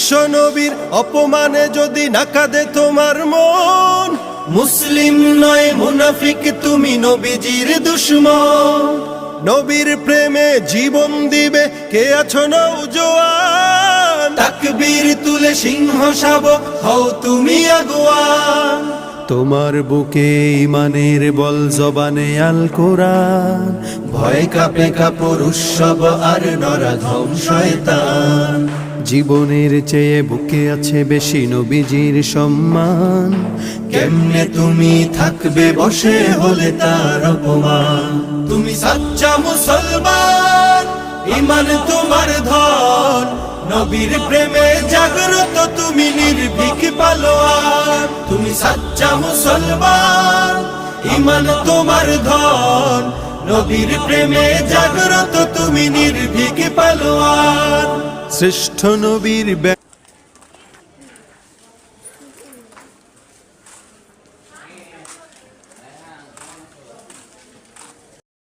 বিশ্ব নবীর অপমানে যদি না কাঁদে তোমার মন, মুসলিম নয় মুনাফিক তুমি নবীজির দুশমন। নবীর প্রেমে জীবন দিবে কে আছো নওজোয়ান, তাকবীর তুলে সিংহ শাবক হও তুমি আগুয়ান। তোমার বুকে ইমানের বল জবানে আল কোরআন, ভয় কাঁপে কাপড় উৎসব আর নরাধম শয়তান। জীবনের চেয়ে বুকে আছে বেশি নবীজির সম্মান, কেমনে তুমি থাকবে বসে হলে তার অপমান। তুমি সাচ্চা মুসলমান, ইমান তোমার ধন, নবীর প্রেমে জাগ্রত তুমি নির্ভীক পালোয়ান। তুমি সাচ্চা মুসলমান, ইমান তোমার ধন, নবীর প্রেমে জাগ্রত তুমি নির্ভীক পালোয়ান। শ্রেষ্ঠ নবীর